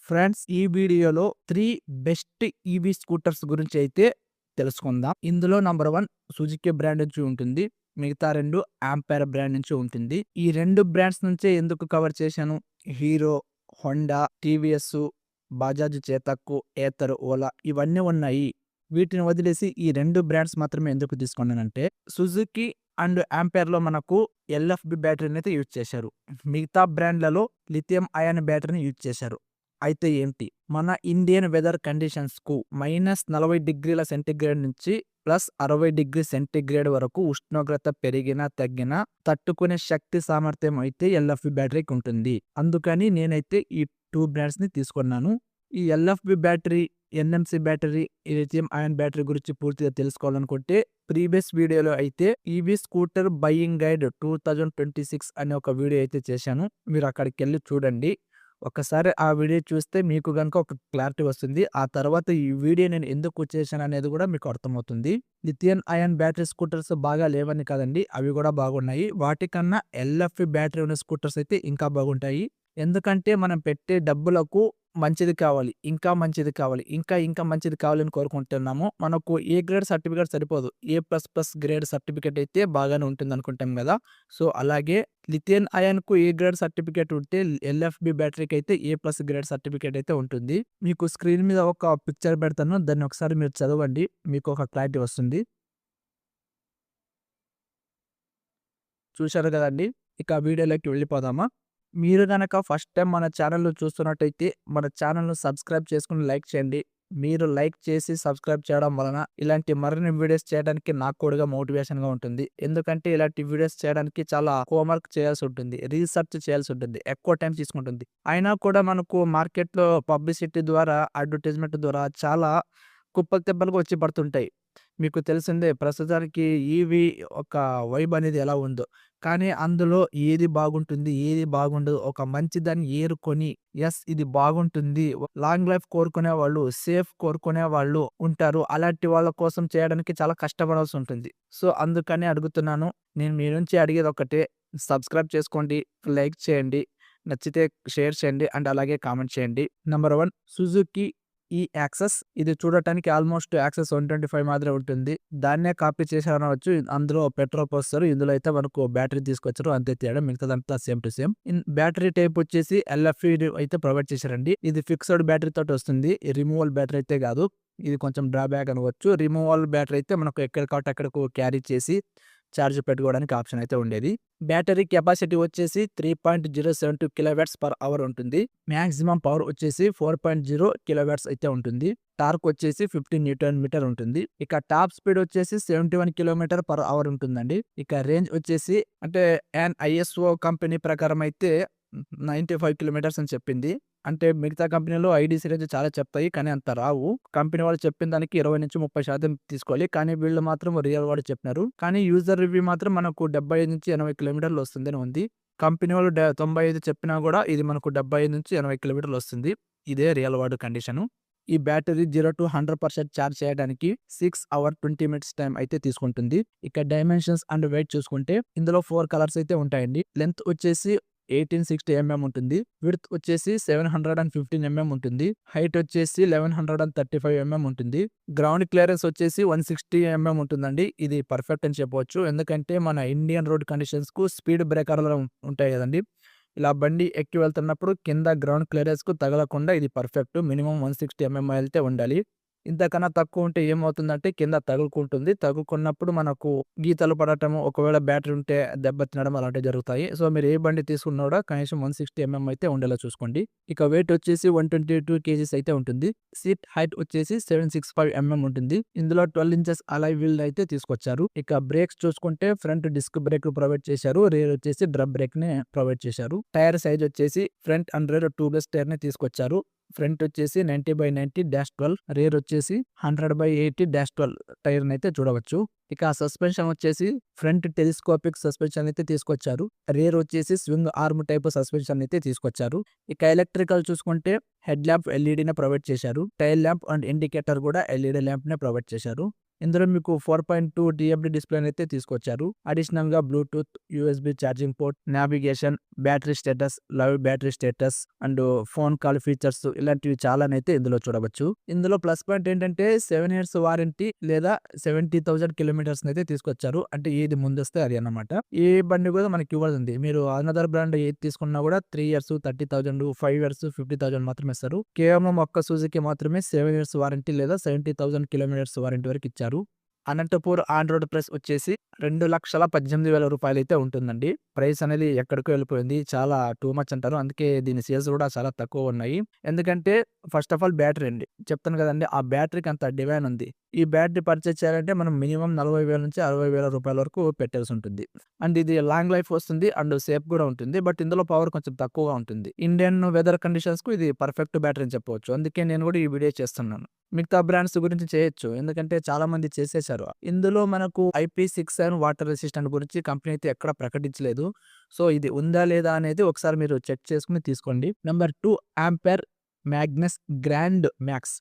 Friends, ఈ వీడియోలో 3 best EV scooters గురించి అయితే తెలుసుకుందాం. ఇందులో నంబర్ 1 సుజుకి బ్రాండ్ నుంచి ఉంటుంది. మిగతా 2 ఆంపియర్ బ్రాండ్ నుంచి ఉంటుంది. ఈ 2 బ్రాండ్స్ నుంచే ఎందుకు కవర్ చేశాను? Hero, Honda, TVS, Bajaj Chetak, Ather, Ola ఇవన్నీ ఉన్నాయి. వీటిని వదిలేసి ఈ 2 బ్రాండ్స్ మాత్రమే ఎందుకు తీసుకున్నానంటే, సుజుకి అండ్ ఆంపియర్‌లో మనకు ఎల్ఎఫ్‌బి బ్యాటరీని అయితే యూజ్ చేశారు. మిగతా బ్రాండ్‌లలో లిథియం అయాన్ బ్యాటరీని యూజ్ చేశారు. అయితే ఏంటి? మన ఇండియన్ వెదర్ కండిషన్స్‌కు -40°C నుంచి +60°C వరకు ఉష్ణోగ్రత పెరిగినా, తగ్గినా తట్టుకునే శక్తి సామర్థ్యం అయితే ఎల్ఎఫ్‌బి బ్యాటరీకి ఉంటుంది. అందుకని నేనైతే ఈ 2 బ్రాండ్స్‌ని తీసుకున్నాను. ఈ LFB battery, NMC battery, lithium ion battery గురించి పూర్తిగా తెలుసుకోవాలనుకుంటే ప్రీవియస్ వీడియోలో అయితే ఈవీ స్కూటర్ బయింగ్ గైడ్ 2026 అనే ఒక వీడియో అయితే చేశాను. మీరు అక్కడికెళ్ళి చూడండి. ఒక్కసారి ఆ వీడియో చూస్తే మీకు గనుక ఒక క్లారిటీ వస్తుంది. ఆ తర్వాత ఈ వీడియో నేను ఎందుకు చేశాననేది కూడా మీకు అర్థమవుతుంది. లిథియం అయాన్ బ్యాటరీ స్కూటర్స్ బాగా లేవని కాదండి, అవి కూడా బాగున్నాయి. వాటికన్నా ఎల్ఎఫ్‌బి బ్యాటరీ ఉన్న స్కూటర్స్ అయితే ఇంకా బాగుంటాయి. ఎందుకంటే మనం పెట్టే డబ్బులకు మంచిది కావాలి. ఇంకా మంచిది కావాలి. ఇంకా మంచిది కావాలని కోరుకుంటున్నాము. మనకు ఏ గ్రేడ్ సర్టిఫికేట్ సరిపోదు. ఏ++ గ్రేడ్ సర్టిఫికేట్ అయితే బాగానే ఉంటుందనుకుంటాం గదా! సో, అలాగే లిథియం అయాన్‌కు ఏ గ్రేడ్ సర్టిఫికేట్ ఉంటే ఎల్ఎఫ్‌బి బ్యాటరీకి అయితే ఏ+ గ్రేడ్ సర్టిఫికేట్ అయితే ఉంటుంది. మీకు స్క్రీన్ మీద ఒక పిక్చర్ పెడతాను. దాన్ని ఒకసారి మీరు చదవండి. మీకు ఒక క్లారిటీ వస్తుంది. చూశారు కదండీ! ఇక వీడియోలోకి వెళ్ళిపోదామా? మీరు గనక ఫస్ట్ టైం మన ఛానల్‌ను చూస్తున్నట్టయితే మన ఛానల్‌ను సబ్స్క్రైబ్ చేసుకొని లైక్ చేయండి. మీరు లైక్ చేసి సబ్స్క్రైబ్ చేయడం వలన ఇలాంటి మరిన్ని వీడియోస్ చేయడానికి నాకు కూడా మోటివేషన్‌గా ఉంటుంది. ఎందుకంటే ఇలాంటి వీడియోస్ చేయడానికి చాలా హోంవర్క్ చేయాల్సి ఉంటుంది. రీసెర్చ్ చేయాల్సి ఉంటుంది. ఎక్కువ టైం తీసుకుంటుంది. అయినా కూడా మనకు మార్కెట్‌లో పబ్లిసిటీ ద్వారా, అడ్వర్టైజ్‌మెంట్ ద్వారా చాలా కుప్పలు తెప్పలుగా వచ్చి పడుతుంటాయి. మీకు తెలిసిందే ప్రస్తుతానికి ఈవీ ఒక వైబ్ అనేది ఎలా ఉందో. కానీ అందులో ఏది బాగుంటుంది, ఏది బాగుండదు, ఒక మంచిదాన్ని ఏరుకొని ఇది బాగుంటుంది. లాంగ్ లైఫ్ కోరుకునే వాళ్ళు, సేఫ్ కోరుకునే వాళ్ళు ఉంటారు. అలాంటి వాళ్ళ కోసం చేయడానికి చాలా కష్టపడాల్సి ఉంటుంది. సో, అందుకని అడుగుతున్నాను. నేను మీ నుంచి అడిగేది ఒకటే, సబ్స్క్రైబ్ చేసుకోండి, లైక్ చేయండి, నచ్చితే షేర్ చేయండి అండ్ అలాగే కామెంట్ చేయండి. Number 1 Suzuki access. ఇది చూడటానికి ఆల్మోస్ట్ యాక్సెస్ 125 మాదిరే ఉంటుంది. దాన్నే కాపీ చేశారనవచ్చు. అందులో పెట్రోల్ పోస్తారు. ఇందులో అయితే మనకు బ్యాటరీ తీసుకొచ్చారు. అంతే తేడా. మిగతాదంతా same to same. Battery type వచ్చేసి ఎల్ఎఫ్‌ఈ అయితే ప్రొవైడ్ చేశారండి. ఇది ఫిక్స్డ్ బ్యాటరీ తోటి వస్తుంది. రిమూవల్ బ్యాటరీ అయితే కాదు. ఇది కొంచెం డ్రాబ్యాక్ అనవచ్చు. రిమూవల్ బ్యాటరీ అయితే మనకు ఎక్కడ కాబట్టి అక్కడకు క్యారీ చేసి చార్జ్ పెట్టుకోవడానికి ఆప్షన్ అయితే ఉండేది. బ్యాటరీ కెపాసిటీ వచ్చేసి 3.072 kWh ఉంటుంది. మాక్సిమం పవర్ వచ్చేసి 4.0 kW అయితే ఉంటుంది. టార్క్ వచ్చేసి 15 న్యూటన్ మీటర్ ఉంటుంది. ఇక టాప్ స్పీడ్ వచ్చేసి 71 km/h ఉంటుందండి. ఇక రేంజ్ వచ్చేసి అంటే ఐఎస్ఓ కంపెనీ ప్రకారం అయితే 95 కిలోమీటర్స్ అని చెప్పింది. అంటే మిగతా కంపెనీలు ఐడీసీ రేంజ్ చాలా చెప్తాయి. కానీ అంత రావు. కంపెనీ వాళ్ళు చెప్పిన దానికి 20-30% తీసుకోవాలి. కానీ వీళ్ళు మాత్రం రియల్ వాడు చెప్పినారు. కానీ యూజర్ రివ్యూ మాత్రం మనకు 75-80 కిలోమీటర్లు వస్తుందని ఉంది. కంపెనీ వాళ్ళు 95 చెప్పినా కూడా ఇది మనకు 75-80 కిలోమీటర్లు వస్తుంది. ఇదే రియల్ వరల్డ్ కండిషను. ఈ బ్యాటరీ 0-100% చార్జ్ చేయడానికి 6 అవర్ 20 మినిట్స్ టైం అయితే తీసుకుంటుంది. ఇక డైమెన్షన్స్ అండ్ వెయిట్ చూసుకుంటే ఇందులో 4 కలర్స్ అయితే ఉంటాయండి. లెంత్ వచ్చేసి 1860 ఉంటుంది. విడ్త్ వచ్చేసి 715 ఉంటుంది. హైట్ వచ్చేసి 1135 ఉంటుంది. గ్రౌండ్ క్లియరెన్స్ వచ్చేసి 160 ఉంటుందండి. ఇది పర్ఫెక్ట్ అని చెప్పవచ్చు. ఎందుకంటే మన ఇండియన్ రోడ్ కండిషన్స్‌కు స్పీడ్ బ్రేకర్లు ఉంటాయి కదండీ! ఇలా బండి ఎక్కి వెళ్తున్నప్పుడు కింద గ్రౌండ్ క్లియరెన్స్‌కు తగలకుండా ఇది పర్ఫెక్ట్. మినిమమ్ 160 అయితే ఉండాలి. ఇంతకన్నా తక్కువ ఉంటే ఏమవుతుందంటే కింద తగులుకుంటుంది. తగులుకున్నప్పుడు మనకు గీతలు పడటము, ఒకవేళ బ్యాటరీ ఉంటే దెబ్బ తినడం అలాంటివి జరుగుతాయి. సో, మీరు ఏ బండి తీసుకున్నా కూడా కనీసం 160 అయితే ఉండేలా చూసుకోండి. ఇక వెయిట్ వచ్చేసి 122 కేజీస్ అయితే ఉంటుంది. సీట్ హైట్ వచ్చేసి 765 ఉంటుంది. ఇందులో 12 ఇంచెస్ అలాయ్ వీల్ అయితే తీసుకొచ్చారు. ఇక బ్రేక్స్ చూసుకుంటే ఫ్రంట్ డిస్క్ బ్రేక్ ప్రొవైడ్ చేశారు. రేర్ వచ్చేసి డ్రమ్ బ్రేక్ ని ప్రొవైడ్ చేశారు. టైర్ సైజ్ వచ్చేసి front and rear tubeless tyre ని తీసుకొచ్చారు. ఫ్రంట్ వచ్చేసి 90/90-12, రేర్ వచ్చేసి 100/80-12 టైర్ అయితే చూడవచ్చు. ఇక సస్పెన్షన్ వచ్చేసి ఫ్రంట్ టెలిస్కోపిక్ సస్పెన్షన్ అయితే తీసుకొచ్చారు. రేర్ వచ్చేసి స్వింగ్ ఆర్మ్ టైప్ సస్పెన్షన్ అయితే తీసుకొచ్చారు. ఇక ఎలక్ట్రికల్ చూసుకుంటే హెడ్ ల్యాంప్ ఎల్ఈడీనే ప్రొవైడ్ చేశారు. టైల్ ల్యాంప్ అండ్ ఇండికేటర్ కూడా ఎల్ఈడీ ల్యాంప్ నే ప్రొవైడ్ చేశారు. ఇందులో మీకు 4.2 DFD డిస్‌ప్లేనైతే తీసుకొచ్చారు. అడిషనల్‌గా Bluetooth, USB charging port, navigation, battery status, live battery status and phone call features ఇలాంటివి చాలానైతే ఇందులో చూడవచ్చు. ఇందులో ప్లస్ పాయింట్ ఏంటంటే 7 ఇయర్స్ వారంటీ లేదా 70,000 కిలోమీటర్స్‌నైతే తీసుకొచ్చారు. అంటే ఏది ముందొస్తే అది అన్నమాట. ఈ బండి కూడా మనకి ఇవ్వడుంది. మీరు అనదర్ బ్రాండ్ ఏది తీసుకున్నా కూడా 3 ఇయర్స్ 30,000, 5 ఇయర్స్ 50,000 మాత్రమే ఇస్తారు. కేవలం ఒక్క సుజుకి మాత్రమే 7 ఇయర్స్ వారంటీ లేదా 70,000 కిలోమీటర్స్ వారంటీ వరకు ఇచ్చారు. అనంతపూర్ ఆన్ రోడ్ ప్రైస్ వచ్చేసి 2,18,000 అయితే ఉంటుందండి. ప్రైస్ అనేది ఎక్కడికో వెళ్ళిపోయింది. చాలా టూ మచ్ అంటారు. అందుకే దీని సేల్స్ కూడా చాలా తక్కువ ఉన్నాయి. ఎందుకంటే ఫస్ట్ ఆఫ్ ఆల్ బ్యాటరీ అండి. చెప్తాను కదండీ! ఆ బ్యాటరీకి అంత డిమాండ్ ఉంది. ఈ బ్యాటరీ పర్చేజ్ చేయాలంటే మనం మినిమమ్ 40,000 నుంచి 60,000 రూపాయల వరకు పెట్టాల్సి ఉంటుంది. అండ్ ఇది లాంగ్ లైఫ్ వస్తుంది అండ్ సేఫ్ కూడా ఉంటుంది. బట్ ఇందులో పవర్ కొంచెం తక్కువగా ఉంటుంది. ఇండియన్ వెదర్ కండిషన్స్‌కు ఇది పర్ఫెక్ట్ బ్యాటరీ అని చెప్పవచ్చు. అందుకే నేను కూడా ఈ వీడియో చేస్తున్నాను. మిగతా బ్రాండ్స్ గురించి చేయొచ్చు. ఎందుకంటే చాలా మంది చేసేశారు. ఇందులో మనకు IP67 వాటర్ రెసిస్టెంట్ గురించి కంపెనీ అయితే ఎక్కడ ప్రకటించలేదు. సో, ఇది ఉందా లేదా అనేది ఒకసారి మీరు చెక్ చేసుకొని తీసుకోండి. Number 2 ampere Magnus grand max.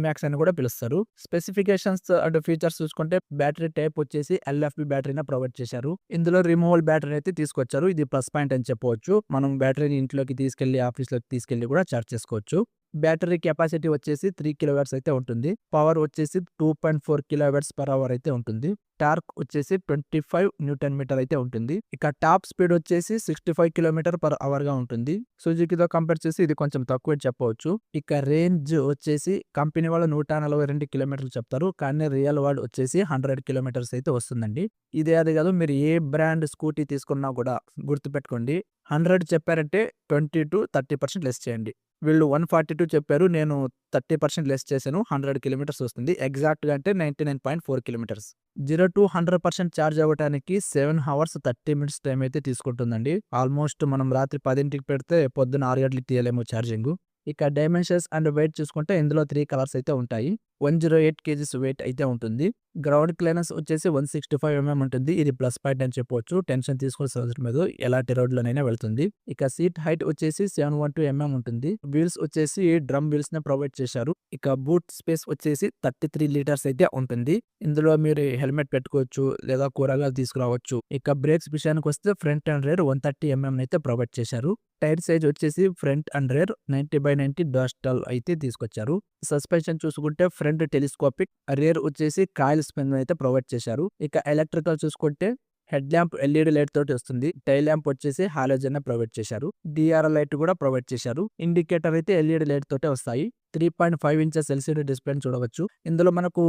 Max అని కూడా పిలుస్తారు. స్పెసిఫికేషన్స్ అండ్ ఫీచర్స్ చూసుకుంటే బ్యాటరీ టైప్ వచ్చేసి LFP బ్యాటరీని ప్రొవైడ్ చేశారు. ఇందులో రిమూవబుల్ బ్యాటరీ అయితే తీసుకొచ్చారు. ఇది ప్లస్ పాయింట్ అని చెప్పవచ్చు. మనం బ్యాటరీని ఇంట్లోకి తీసుకెళ్ళి ఆఫీస్‌లోకి తీసుకెళ్ళి కూడా చార్జ్ చేసుకోవచ్చు. బ్యాటరీ కెపాసిటీ వచ్చేసి 3 కిలోవాట్స్ అయితే ఉంటుంది. పవర్ వచ్చేసి 2.4 కిలోవాట్స్ పర్ అవర్ అయితే ఉంటుంది. టార్క్ వచ్చేసి 25 న్యూటన్ మీటర్ అయితే ఉంటుంది. ఇక టాప్ స్పీడ్ వచ్చేసి 65 కిలోమీటర్ పర్ అవర్ గా ఉంటుంది. సుజుకితో కంపేర్ చేసి ఇది కొంచెం తక్కువే చెప్పవచ్చు. ఇక రేంజ్ వచ్చేసి కంపెనీ వాళ్ళు 142 కిలోమీటర్లు చెప్తారు. కానీ రియల్ వరల్డ్ వచ్చేసి 100 కిలోమీటర్స్ అయితే వస్తుందండి. ఇదే అది కాదు, మీరు ఏ బ్రాండ్ స్కూటీ తీసుకున్నా కూడా గుర్తుపెట్టుకోండి. 100 చెప్పారంటే 20-30% లెస్ చేయండి. వీళ్ళు 142 చెప్పారు. నేను 30% లెస్ చేశాను. 100 కిలోమీటర్స్ వస్తుంది. ఎగ్జాక్ట్‌గా అంటే 99.4 కిలోమీటర్స్. 0-100% చార్జ్ అవ్వటానికి 7 హవర్స్ 30 మినిట్స్ టైం అయితే తీసుకుంటుందండి. ఆల్మోస్ట్ మనం రాత్రి 10కి పెడితే పొద్దున 6 గంటలకి తీయలేము ఛార్జింగు. ఇక డైమెన్షన్స్ అండ్ వెయిట్ చూసుకుంటే ఇందులో 3 కలర్స్ అయితే ఉంటాయి. 108 కేజీస్ వెయిట్ అయితే ఉంటుంది. గ్రౌండ్ క్లియరెన్స్ వచ్చేసి 165 ఉంటుంది. ఇది ప్లస్ పాయింట్ అని చెప్పవచ్చు. టెన్షన్ తీసుకోవాల్సిన అవసరం లేదు. ఎలాంటి రోడ్‌లోనైనా వెళ్తుంది. ఇక సీట్ హైట్ వచ్చేసి 712 ఉంటుంది. వీల్స్ వచ్చేసి డ్రమ్ వీల్స్ ని ప్రొవైడ్ చేశారు. ఇక బూట్ స్పేస్ వచ్చేసి 33 లీటర్స్ అయితే ఉంటుంది. ఇందులో మీరు హెల్మెట్ పెట్టుకోవచ్చు లేదా కూరగాయలు తీసుకురావచ్చు. ఇక బ్రేక్స్ విషయానికి వస్తే ఫ్రంట్ అండ్ రేర్ 130 అయితే ప్రొవైడ్ చేశారు. టైర్ సైజ్ వచ్చేసి ఫ్రంట్ అండ్ రేర్ 90/90 డాస్టల్ అయితే తీసుకొచ్చారు. సస్పెన్షన్ చూసుకుంటే ఫ్రంట్ టెలిస్కోపిక్, రేర్ వచ్చేసి కాయిల్ స్ప్రింగ్ అయితే ప్రొవైడ్ చేశారు. ఇక ఎలక్ట్రికల్ చూసుకుంటే హెడ్ ల్యాంప్ LED లైట్ తోటి వస్తుంది. టైల్ ల్యాంప్ వచ్చేసి హాలోజన్ ప్రొవైడ్ చేశారు. DRL లైట్ కూడా ప్రొవైడ్ చేశారు. ఇండికేటర్ అయితే LED లైట్ తోటే వస్తాయి. 3.5 ఇంచెస్ LCD డిస్ప్లేని చూడవచ్చు. ఇందులో మనకు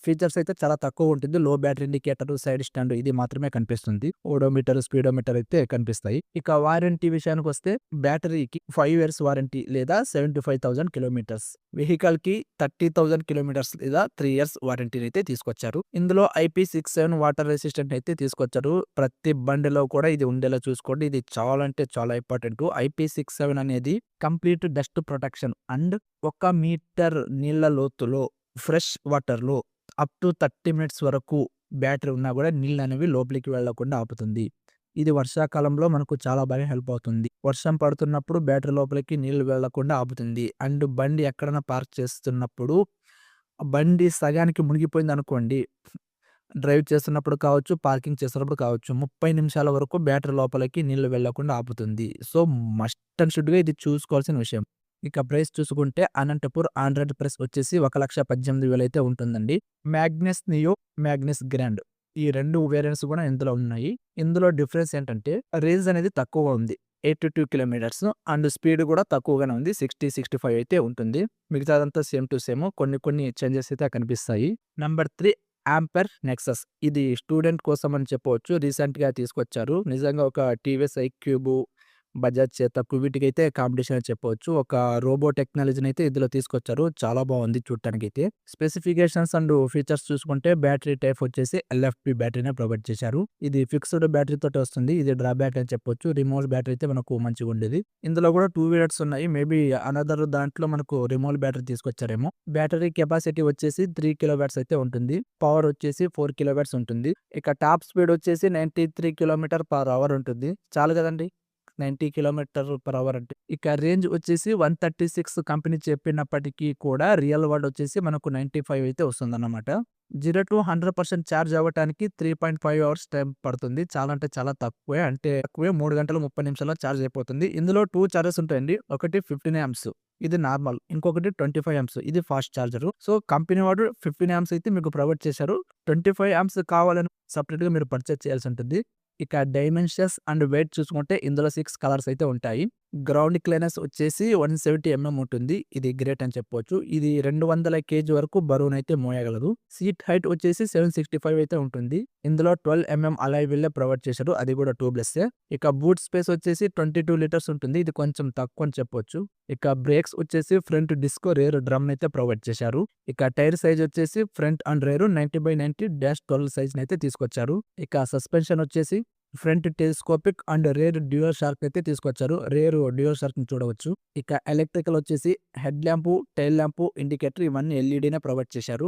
ఫీచర్స్ అయితే చాలా తక్కువ ఉంటుంది. లో బ్యాటరీ ఇండికేటర్, సైడ్ స్టాండ్ ఇది మాత్రమే కనిపిస్తుంది. ఓడోమీటర్, స్పీడోమీటర్ అయితే కనిపిస్తాయి. ఇక వారంటీ విషయానికి వస్తే బ్యాటరీకి 5 ఇయర్స్ వారంటీ లేదా 75,000 కిలోమీటర్స్. వెహికల్ కి 30,000 కిలోమీటర్స్ లేదా 3 ఇయర్స్ వారంటీని అయితే తీసుకొచ్చారు. ఇందులో IP67 వాటర్ రెసిస్టెంట్ అయితే తీసుకొచ్చారు. ప్రతి బండిలో కూడా ఇది ఉండేలా చూసుకోండి. ఇది చాలా అంటే చాలా ఇంపార్టెంట్. IP67 అనేది complete dust protection and 1 metre నీళ్ల లోతులో ఫ్రెష్ వాటర్‌లో అప్ టు 30 మినిట్స్ వరకు బ్యాటరీ ఉన్నా కూడా నీళ్లనేవి లోపలికి వెళ్ళకుండా ఆపుతుంది. ఇది వర్షాకాలంలో మనకు చాలా బాగా హెల్ప్ అవుతుంది. వర్షం పడుతున్నప్పుడు బ్యాటరీ లోపలికి నీళ్లు వెళ్ళకుండా ఆపుతుంది. అండ్ బండి ఎక్కడైనా పార్క్ చేస్తున్నప్పుడు బండి సగానికి మునిగిపోయిందనుకోండి, డ్రైవ్ చేస్తున్నప్పుడు కావచ్చు, పార్కింగ్ చేస్తున్నప్పుడు కావచ్చు, 30 నిమిషాల వరకు బ్యాటరీ లోపలికి నీళ్లు వెళ్ళకుండా ఆపుతుంది. సో, మస్ట్ అండ్ షుడ్‌గా ఇది చూసుకోవాల్సిన విషయం. ఇక ప్రైస్ చూసుకుంటే అనంతపూర్ ఆన్ రోడ్ ప్రైస్ వచ్చేసి 1,18,000 అయితే ఉంటుందండి. మ్యాగ్నస్ నియో, మ్యాగ్నస్ గ్రాండ్ ఈ 2 వేరియంట్స్ కూడా ఇందులో ఉన్నాయి. ఇందులో డిఫరెన్స్ ఏంటంటే రేంజ్ అనేది తక్కువగా ఉంది. 82 కిలోమీటర్స్ అండ్ స్పీడ్ కూడా తక్కువగానే ఉంది. 60-65 అయితే ఉంటుంది. మిగతాదంతా సేమ్ టు సేమ్. కొన్ని చేంజెస్ అయితే కనిపిస్తాయి. Number 3 Ampere Nexus. ఇది స్టూడెంట్ కోసం అని చెప్పవచ్చు. రీసెంట్‌గా తీసుకొచ్చారు. నిజంగా ఒక టీవీఎస్ ఐక్యూబ్, బజాజ్ చేతక్ వీటికైతే కాంపిటీషన్ అని చెప్పవచ్చు. ఒక రోబో టెక్నాలజీని అయితే ఇందులో తీసుకొచ్చారు. చాలా బాగుంది చూడటానికైతే. స్పెసిఫికేషన్స్ అండ్ ఫీచర్స్ చూసుకుంటే బ్యాటరీ టైప్ వచ్చేసి LFP బ్యాటరీనే ప్రొవైడ్ చేశారు. ఇది ఫిక్స్డ్ బ్యాటరీ తోటి వస్తుంది. ఇది డ్రాబ్యాక్ అని చెప్పొచ్చు. రిమూవబుల్ బ్యాటరీ అయితే మనకు మంచిగా ఉండేది. ఇందులో కూడా 2 వేరియంట్స్ ఉన్నాయి. మేబీ అనదర్ దాంట్లో మనకు రిమూవబుల్ బ్యాటరీ తీసుకొచ్చారేమో. బ్యాటరీ కెపాసిటీ వచ్చేసి 3 కిలోవాట్స్ అయితే ఉంటుంది. పవర్ వచ్చేసి 4 కిలోవాట్స్ ఉంటుంది. ఇక టాప్ స్పీడ్ వచ్చేసి 93 కిలోమీటర్ పర్ అవర్ ఉంటుంది. చాలు కదండి. 90 km/h అంటే. ఇక రేంజ్ వచ్చేసి 136 కంపెనీ చెప్పినప్పటికీ కూడా రియల్ వరల్డ్ వచ్చేసి మనకు 95 అయితే వస్తుందన్నమాట. 0-100% ఛార్జ్ అవ్వటానికి 3.5 అవర్స్ టైం పడుతుంది. చాలా అంటే చాలా తక్కువే. అంటే తక్కువే 3 గంటలు 30 నిమిషాల్లో ఛార్జ్ అయిపోతుంది. ఇందులో 2 చార్జెస్ ఉంటాయండి. ఒకటి 15 ఆంప్స్ ఇది నార్మల్. ఇంకొకటి 25 ఆంప్స్ ఇది ఫాస్ట్ చార్జరు. సో, కంపెనీ వాడు 15 ఆంప్స్ అయితే మీకు ప్రొవైడ్ చేశారు. 25 ఆంప్స్ కావాలని సెపరేట్‌గా మీరు పర్చేజ్ చేయాల్సి ఉంటుంది. ఇక డైమెన్షన్స్ అండ్ వెయిట్ చూసుకుంటే ఇందులో 6 కలర్స్ అయితే ఉంటాయి. గ్రౌండ్ క్లియరెన్స్ వచ్చేసి 170 ఉంటుంది. ఇది గ్రేట్ అని చెప్పొచ్చు. ఇది 200 కేజీ వరకు బరువునైతే మోయగలదు. సీట్ హైట్ వచ్చేసి 765 అయితే ఉంటుంది. ఇందులో 12 అలాయ్ వీలే ప్రొవైడ్ చేశారు. అది కూడా ట్యూబ్‌లెస్సే. ఇక బూట్ స్పేస్ వచ్చేసి 22 లీటర్స్ ఉంటుంది. ఇది కొంచెం తక్కువ అని చెప్పొచ్చు. ఇక బ్రేక్స్ వచ్చేసి ఫ్రంట్ డిస్క్, రేర్ డ్రమ్ అయితే ప్రొవైడ్ చేశారు. ఇక టైర్ సైజ్ వచ్చేసి ఫ్రంట్ అండ్ రేర్ 90/90-12 సైజ్‌నైతే తీసుకొచ్చారు. ఇక సస్పెన్షన్ వచ్చేసి front telescopic and rear dual shock అయితే తీసుకొచ్చారు. రేర్ డ్యూయల్ షార్క్‌ని చూడవచ్చు. ఇక ఎలక్ట్రికల్ వచ్చేసి head lamp, tail lamp, indicator ఇవన్నీ ఎల్ఈడీనే ప్రొవైడ్ చేశారు.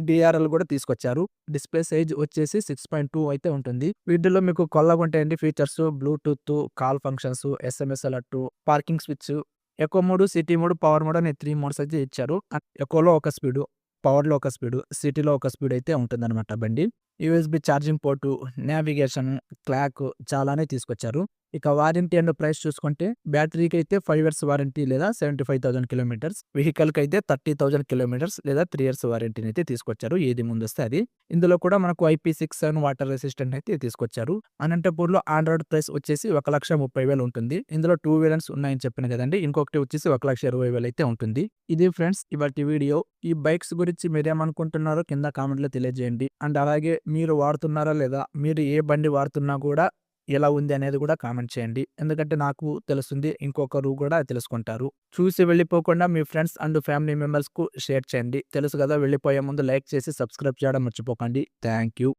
డీఆర్ఎల్ కూడా తీసుకొచ్చారు. డిస్‌ప్లే సైజ్ వచ్చేసి 6.2 అయితే ఉంటుంది. వీటిలో మీకు కొల్లగుంటాయండి features Bluetooth, call functions, SMS alert, parking switch, eco mode, city mode, power mode అని 3 మోడ్స్ అయితే ఇచ్చారు. ఎకోలో ఒక స్పీడు, పవర్‌లో ఒక స్పీడు, సిటీలో ఒక స్పీడ్ అయితే ఉంటుందన్నమాట బండి. USB charging port, navigation, clock చాలానే తీసుకొచ్చారు. ఇక వారంటీ అండ్ ప్రైస్ చూసుకుంటే బ్యాటరీకైతే 5 ఇయర్స్ వారంటీ లేదా 75,000 కిలోమీటర్స్. వెహికల్‌కైతే 30,000 కిలోమీటర్స్ లేదా 3 ఇయర్స్ వారంటీని అయితే తీసుకొచ్చారు. ఏది ముందొస్తే అది. ఇందులో కూడా మనకు IP67 వాటర్ రెసిస్టెంట్ అయితే తీసుకొచ్చారు. అనంతపూర్‌లో ఆండ్రాయిడ్ ప్రైస్ వచ్చేసి 1,30,000 ఉంటుంది. ఇందులో 2 వేరియంట్స్ ఉన్నాయని చెప్పాను కదండీ. ఇంకొకటి వచ్చేసి 1,20,000 అయితే ఉంటుంది. ఇది ఫ్రెండ్స్ ఇవాల్టి వీడియో. ఈ బైక్స్ గురించి మీరేమనుకుంటున్నారో కింద కామెంట్‌లో తెలియజేయండి. అండ్ అలాగే మీరు వాడుతున్నారా లేదా? మీరు ఏ బండి వాడుతున్నా కూడా ఎలా ఉంది అనేది కూడా కామెంట్ చేయండి. ఎందుకంటే నాకు తెలుస్తుంది. ఇంకొకరు కూడా తెలుసుకుంటారు. చూసి వెళ్ళిపోకుండా మీ ఫ్రెండ్స్ అండ్ ఫ్యామిలీ మెంబర్స్‌కు షేర్ చేయండి. తెలుసు కదా వెళ్ళిపోయే ముందు లైక్ చేసి సబ్స్క్రైబ్ చేయడం మర్చిపోకండి. Thank you.